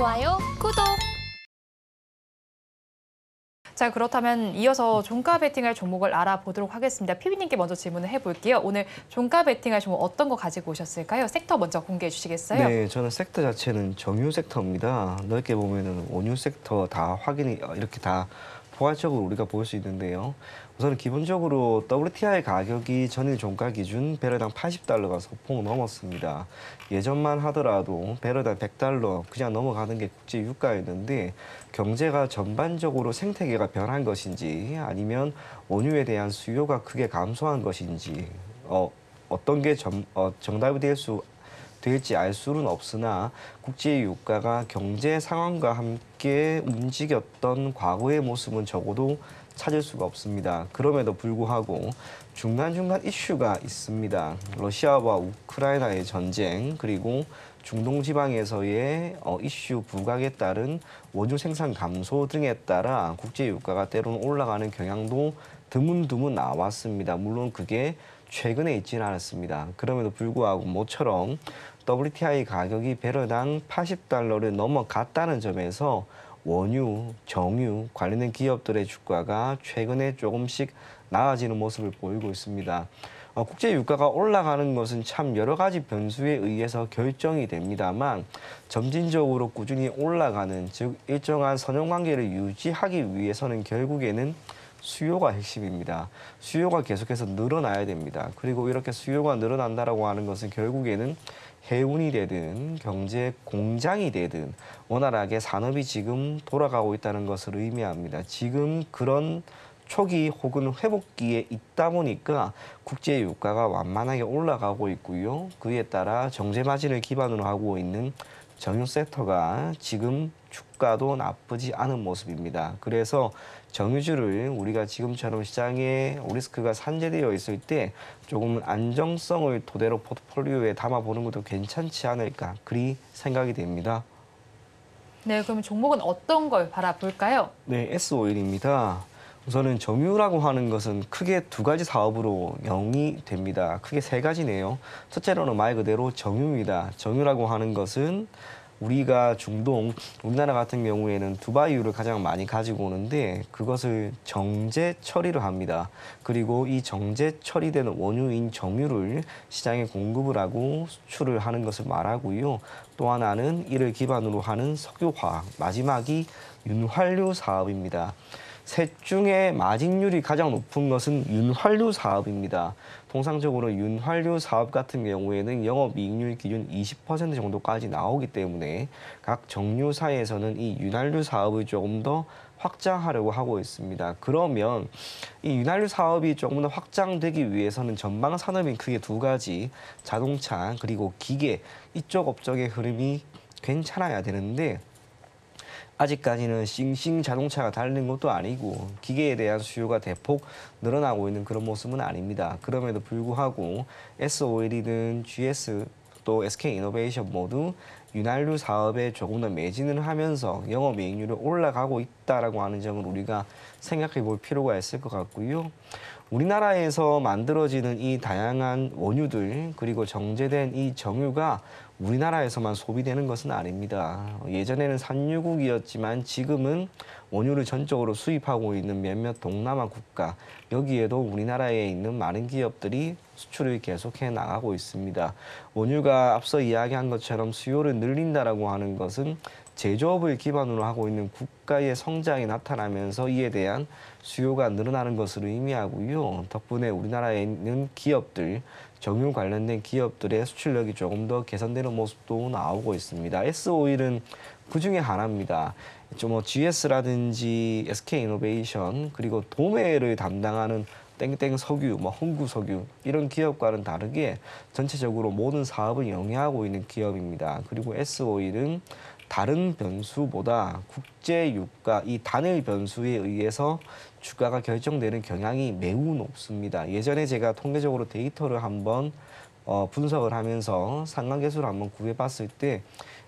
좋아요, 구독! 자, 그렇다면 이어서 종가 베팅할 종목을 알아보도록 하겠습니다. PB님께 먼저 질문을 해볼게요. 오늘 종가 베팅할 종목 어떤 거 가지고 오셨을까요? 섹터 먼저 공개해 주시겠어요? 네, 저는 섹터 자체는 정유 섹터입니다. 넓게 보면은 원유 섹터 다 확인이 이렇게 다 포괄적으로 우리가 볼 수 있는데요. 우선 기본적으로 WTI 가격이 전일 종가 기준 배럴당 80달러가 소폭 넘었습니다. 예전만 하더라도 배럴당 100달러 그냥 넘어가는 게 국제 유가였는데 경제가 전반적으로 생태계가 변한 것인지 아니면 원유에 대한 수요가 크게 감소한 것인지 어떤 게 정답이 될지 알 수는 없으나 국제 유가가 경제 상황과 함께 움직였던 과거의 모습은 적어도 찾을 수가 없습니다. 그럼에도 불구하고 중간중간 이슈가 있습니다. 러시아와 우크라이나의 전쟁 그리고 중동 지방에서의 이슈 부각에 따른 원유 생산 감소 등에 따라 국제 유가가 때로는 올라가는 경향도 드문드문 나왔습니다. 물론 그게 최근에 있지는 않았습니다. 그럼에도 불구하고 모처럼 WTI 가격이 배럴당 80달러를 넘어갔다는 점에서 원유, 정유 관련된 기업들의 주가가 최근에 조금씩 나아지는 모습을 보이고 있습니다. 국제 유가가 올라가는 것은 참 여러 가지 변수에 의해서 결정이 됩니다만 점진적으로 꾸준히 올라가는 즉 일정한 선형관계를 유지하기 위해서는 결국에는 수요가 핵심입니다. 수요가 계속해서 늘어나야 됩니다. 그리고 이렇게 수요가 늘어난다라고 하는 것은 결국에는 해운이 되든 경제 공장이 되든 원활하게 산업이 지금 돌아가고 있다는 것을 의미합니다. 지금 그런 초기 혹은 회복기에 있다 보니까 국제 유가가 완만하게 올라가고 있고요. 그에 따라 정제 마진을 기반으로 하고 있는 정유 섹터가 지금 주가도 나쁘지 않은 모습입니다. 그래서 정유주를 우리가 지금처럼 시장에 리스크가 산재되어 있을 때 조금 안정성을 토대로 포트폴리오에 담아보는 것도 괜찮지 않을까 그리 생각이 됩니다. 네, 그러면 종목은 어떤 걸 바라볼까요? 네, S오일입니다. 우선은 정유라고 하는 것은 크게 두 가지 사업으로 영위됩니다. 크게 세 가지네요. 첫째로는 말 그대로 정유입니다. 정유라고 하는 것은 우리가 중동, 우리나라 같은 경우에는 두바이유를 가장 많이 가지고 오는데 그것을 정제 처리를 합니다. 그리고 이 정제 처리된 원유인 정유를 시장에 공급을 하고 수출을 하는 것을 말하고요. 또 하나는 이를 기반으로 하는 석유화학, 마지막이 윤활유 사업입니다. 셋 중에 마진율이 가장 높은 것은 윤활유 사업입니다. 통상적으로 윤활유 사업 같은 경우에는 영업이익률 기준 20% 정도까지 나오기 때문에 각 정유사에서는 이 윤활유 사업을 조금 더 확장하려고 하고 있습니다. 그러면 이 윤활유 사업이 조금 더 확장되기 위해서는 전방 산업인 크게 두 가지, 자동차 그리고 기계 이쪽 업적의 흐름이 괜찮아야 되는데 아직까지는 싱싱 자동차가 달린 것도 아니고 기계에 대한 수요가 대폭 늘어나고 있는 그런 모습은 아닙니다. 그럼에도 불구하고 S오일이든 GS 또 SK이노베이션 모두 윤활유 사업에 조금 더 매진을 하면서 영업이익률이 올라가고 있다라고 하는 점을 우리가 생각해 볼 필요가 있을 것 같고요. 우리나라에서 만들어지는 이 다양한 원유들 그리고 정제된 이 정유가 우리나라에서만 소비되는 것은 아닙니다. 예전에는 산유국이었지만 지금은 원유를 전적으로 수입하고 있는 몇몇 동남아 국가, 여기에도 우리나라에 있는 많은 기업들이 수출을 계속해 나가고 있습니다. 원유가 앞서 이야기한 것처럼 수요를 늘린다라고 하는 것은 제조업을 기반으로 하고 있는 국가의 성장이 나타나면서 이에 대한 수요가 늘어나는 것을 의미하고요. 덕분에 우리나라에 있는 기업들, 정유 관련된 기업들의 수출력이 조금 더 개선되는 모습도 나오고 있습니다. S오일은 그중에 하나입니다. GS라든지 SK이노베이션 그리고 도매를 담당하는 땡땡 석유, 홍구 석유 이런 기업과는 다르게 전체적으로 모든 사업을 영위하고 있는 기업입니다. 그리고 S오일은 다른 변수보다 국제 유가, 이 단일 변수에 의해서 주가가 결정되는 경향이 매우 높습니다. 예전에 제가 통계적으로 데이터를 한번 분석을 하면서 상관계수를 한번 구해봤을 때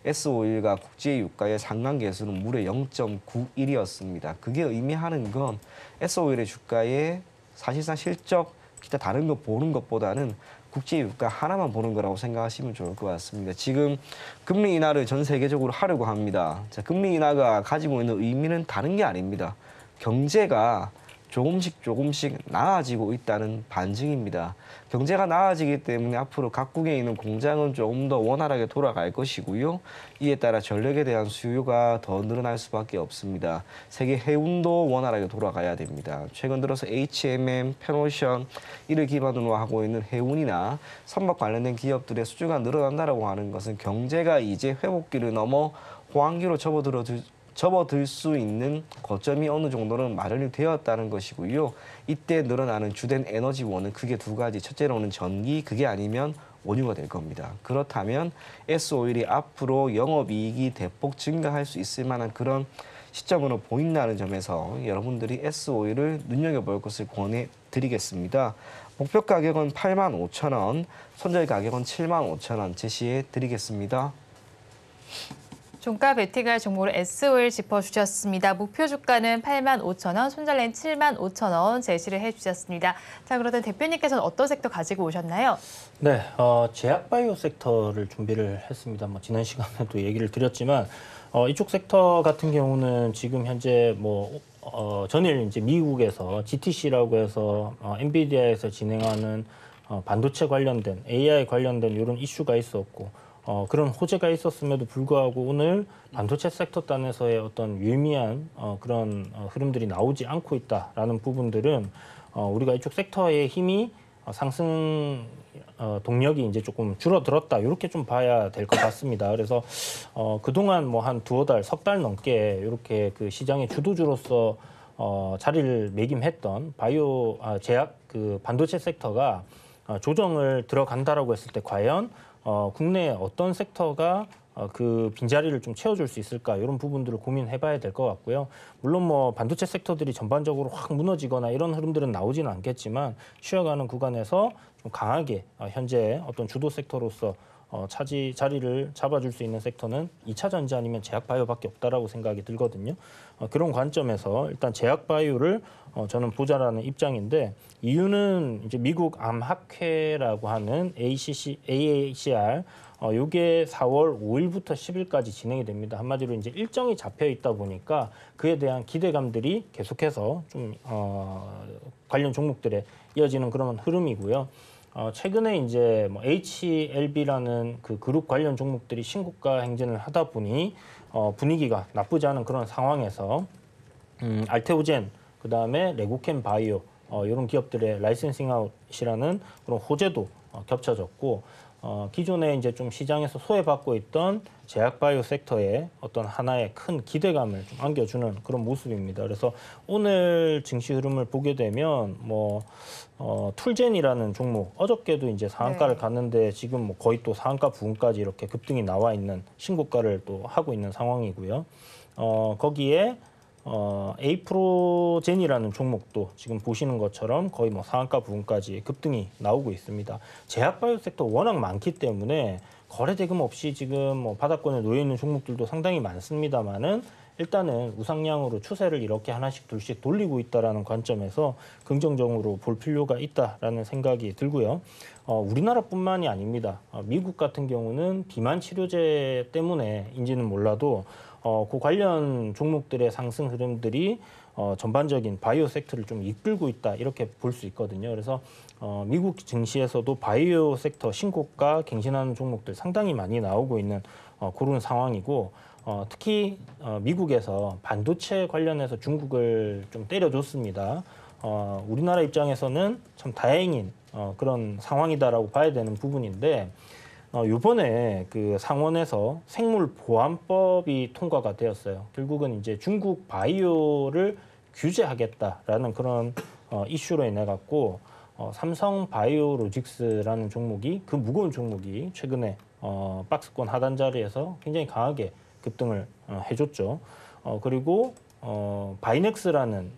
S오일과 국제 유가의 상관계수는 무려 0.91이었습니다. 그게 의미하는 건 S오일의 주가에 사실상 실적, 기타 다른 거 보는 것보다는 국제 유가 하나만 보는 거라고 생각하시면 좋을 것 같습니다. 지금 금리 인하를 전 세계적으로 하려고 합니다. 자, 금리 인하가 가지고 있는 의미는 다른 게 아닙니다. 경제가 조금씩 나아지고 있다는 반증입니다. 경제가 나아지기 때문에 앞으로 각국에 있는 공장은 조금 더 원활하게 돌아갈 것이고요. 이에 따라 전력에 대한 수요가 더 늘어날 수밖에 없습니다. 세계 해운도 원활하게 돌아가야 됩니다. 최근 들어서 HMM, 펜오션 이를 기반으로 하고 있는 해운이나 선박 관련된 기업들의 수주가 늘어난다고 하는 것은 경제가 이제 회복기를 넘어 호황기로 접어들 수 있는 거점이 어느 정도는 마련이 되었다는 것이고요. 이때 늘어나는 주된 에너지원은 크게 두 가지. 첫째로는 전기, 그게 아니면 원유가 될 겁니다. 그렇다면 S오일이 앞으로 영업이익이 대폭 증가할 수 있을 만한 그런 시점으로 보인다는 점에서 여러분들이 S오일을 눈여겨볼 것을 권해드리겠습니다. 목표 가격은 85,000원, 손절 가격은 75,000원 제시해 드리겠습니다. 종가 베팅할 종목으로 S오일 짚어주셨습니다. 목표 주가는 85,000원, 손절된 75,000원 제시를 해주셨습니다. 자, 그러면 대표님께서는 어떤 섹터 가지고 오셨나요? 네, 제약바이오 섹터를 준비를 했습니다. 지난 시간에도 얘기를 드렸지만 이쪽 섹터 같은 경우는 지금 현재 전일 이제 미국에서 GTC라고 해서 엔비디아에서 진행하는 반도체 관련된 AI 관련된 이런 이슈가 있었고. 그런 호재가 있었음에도 불구하고 오늘 반도체 섹터 단에서의 어떤 유의미한 그런 흐름들이 나오지 않고 있다라는 부분들은 우리가 이쪽 sek터의 힘이 상승 동력이 이제 조금 줄어들었다 이렇게 좀 봐야 될 것 같습니다. 그래서 그동안 한 두어 달, 석 달 넘게 이렇게 그 시장의 주도주로서 자리를 매김했던 제약 그 반도체 섹터가 조정을 들어간다라고 했을 때 과연 국내에 어떤 섹터가 그 빈자리를 좀 채워줄 수 있을까 이런 부분들을 고민해봐야 될 것 같고요. 물론 반도체 섹터들이 전반적으로 확 무너지거나 이런 흐름들은 나오지는 않겠지만 쉬어가는 구간에서 좀 강하게 현재 어떤 주도 섹터로서 자리를 잡아줄 수 있는 섹터는 2차 전지 아니면 제약바이오밖에 없다라고 생각이 들거든요. 그런 관점에서 일단 제약바이오를 저는 보자라는 입장인데 이유는 이제 미국 암학회라고 하는 AACR 요게 4월 5일부터 10일까지 진행이 됩니다. 한마디로 이제 일정이 잡혀 있다 보니까 그에 대한 기대감들이 계속해서 좀 관련 종목들에 이어지는 그런 흐름이고요. 최근에 이제 HLB라는 그 그룹 관련 종목들이 신고가 행진을 하다 보니 분위기가 나쁘지 않은 그런 상황에서 알테오젠, 그다음에 레고캠 바이오 이런 기업들의 라이센싱 아웃이라는 그런 호재도 겹쳐졌고 기존에 이제 좀 시장에서 소외받고 있던 제약바이오 섹터에 어떤 하나의 큰 기대감을 좀 안겨주는 그런 모습입니다. 그래서 오늘 증시 흐름을 보게 되면 툴젠이라는 종목 어저께도 이제 상한가를 갔는데 지금 거의 또 상한가 부근까지 이렇게 급등이 나와 있는 신고가를 또 하고 있는 상황이고요. 거기에 에이프로젠이라는 종목도 지금 보시는 것처럼 거의 상한가 부분까지 급등이 나오고 있습니다. 제약바이오 섹터 워낙 많기 때문에 거래 대금 없이 지금 바닥권에 놓여 있는 종목들도 상당히 많습니다만은 일단은 우상향으로 추세를 이렇게 하나씩 둘씩 돌리고 있다라는 관점에서 긍정적으로 볼 필요가 있다라는 생각이 들고요. 우리나라뿐만이 아닙니다. 미국 같은 경우는 비만 치료제 때문에인지는 몰라도 그 관련 종목들의 상승 흐름들이 전반적인 바이오 섹터를 좀 이끌고 있다 이렇게 볼 수 있거든요. 그래서 미국 증시에서도 바이오 섹터 신고가 갱신하는 종목들 상당히 많이 나오고 있는 그런 상황이고 특히 미국에서 반도체 관련해서 중국을 좀 때려줬습니다. 우리나라 입장에서는 참 다행인 그런 상황이다라고 봐야 되는 부분인데 이번에 그 상원에서 생물보안법이 통과가 되었어요. 결국은 이제 중국 바이오를 규제하겠다라는 그런 이슈로 인해 갖고 삼성 바이오로직스라는 종목이 그 무거운 종목이 최근에 박스권 하단 자리에서 굉장히 강하게 급등을 해줬죠. 그리고 바이넥스라는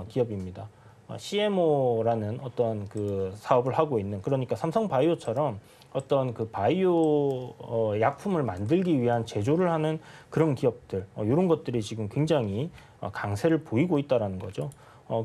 기업입니다. CMO라는 어떤 그 사업을 하고 있는 그러니까 삼성 바이오처럼 어떤 그 바이오 약품을 만들기 위한 제조를 하는 그런 기업들 이런 것들이 지금 굉장히 강세를 보이고 있다라는 거죠.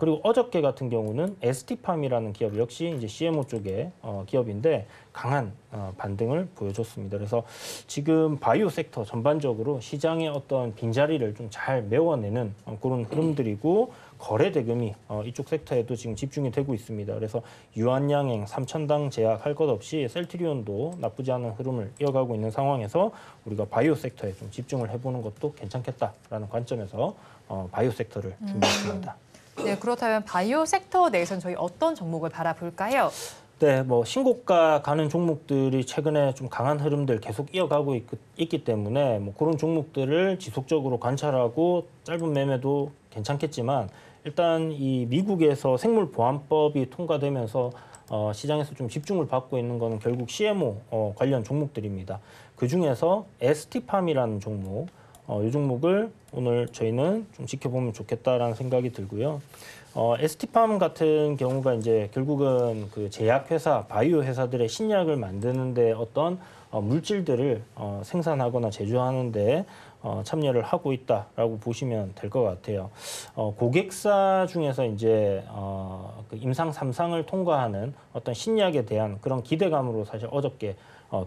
그리고 어저께 같은 경우는 ST팜이라는 기업 역시 이제 CMO 쪽의 기업인데 강한 반등을 보여줬습니다. 그래서 지금 바이오 섹터 전반적으로 시장의 어떤 빈자리를 좀 잘 메워내는 그런 흐름들이고 거래 대금이 이쪽 섹터에도 지금 집중이 되고 있습니다. 그래서 유한양행 3,000당 제약할 것 없이 셀트리온도 나쁘지 않은 흐름을 이어가고 있는 상황에서 우리가 바이오 섹터에 좀 집중을 해보는 것도 괜찮겠다라는 관점에서 바이오 섹터를 준비했습니다. 네, 그렇다면 바이오 섹터 내에서는 저희 어떤 종목을 바라볼까요? 네, 뭐 신고가 가는 종목들이 최근에 좀 강한 흐름들 계속 이어가고 있기 때문에 뭐 그런 종목들을 지속적으로 관찰하고 짧은 매매도 괜찮겠지만 일단 이 미국에서 생물보안법이 통과되면서 시장에서 좀 집중을 받고 있는 거는 결국 CMO 관련 종목들입니다. 그 중에서 ST팜이라는 종목, 이 종목을 오늘 저희는 좀 지켜보면 좋겠다라는 생각이 들고요. ST팜 같은 경우가 이제 결국은 그 제약회사, 바이오 회사들의 신약을 만드는데 어떤 물질들을 생산하거나 제조하는데 참여를 하고 있다라고 보시면 될 것 같아요. 고객사 중에서 이제 그 임상 3상을 통과하는 어떤 신약에 대한 그런 기대감으로 사실 어저께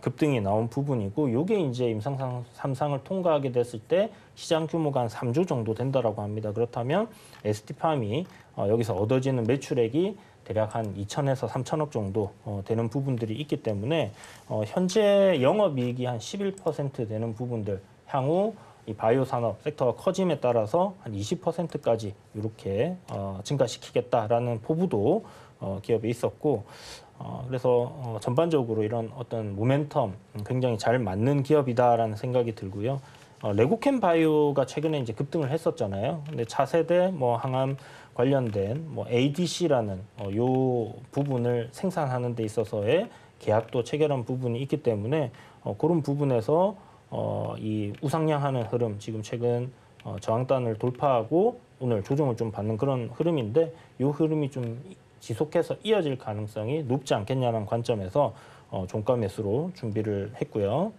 급등이 나온 부분이고, 요게 이제 임상 3상을 통과하게 됐을 때 시장 규모가 한 3조 정도 된다라고 합니다. 그렇다면 ST팜이 여기서 얻어지는 매출액이 대략 한 2천에서 3천억 정도 되는 부분들이 있기 때문에 현재 영업이익이 한 11% 되는 부분들, 향후 이 바이오 산업 섹터가 커짐에 따라서 한 20%까지 이렇게 증가시키겠다라는 포부도 기업에 있었고, 그래서 전반적으로 이런 어떤 모멘텀 굉장히 잘 맞는 기업이다라는 생각이 들고요. 레고캠 바이오가 최근에 이제 급등을 했었잖아요. 근데 차세대 뭐 항암 관련된 뭐 ADC라는 요 부분을 생산하는 데 있어서의 계약도 체결한 부분이 있기 때문에 그런 부분에서 이 우상향하는 흐름, 지금 최근 저항단을 돌파하고 오늘 조정을 좀 받는 그런 흐름인데, 이 흐름이 좀 지속해서 이어질 가능성이 높지 않겠냐는 관점에서 종가 매수로 준비를 했고요.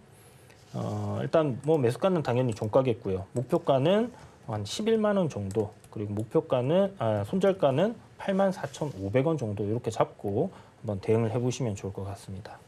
일단 뭐 매수가는 당연히 종가겠고요. 목표가는 한 11만 원 정도, 그리고 목표가는 손절가는 84,500원 정도 이렇게 잡고 한번 대응을 해보시면 좋을 것 같습니다.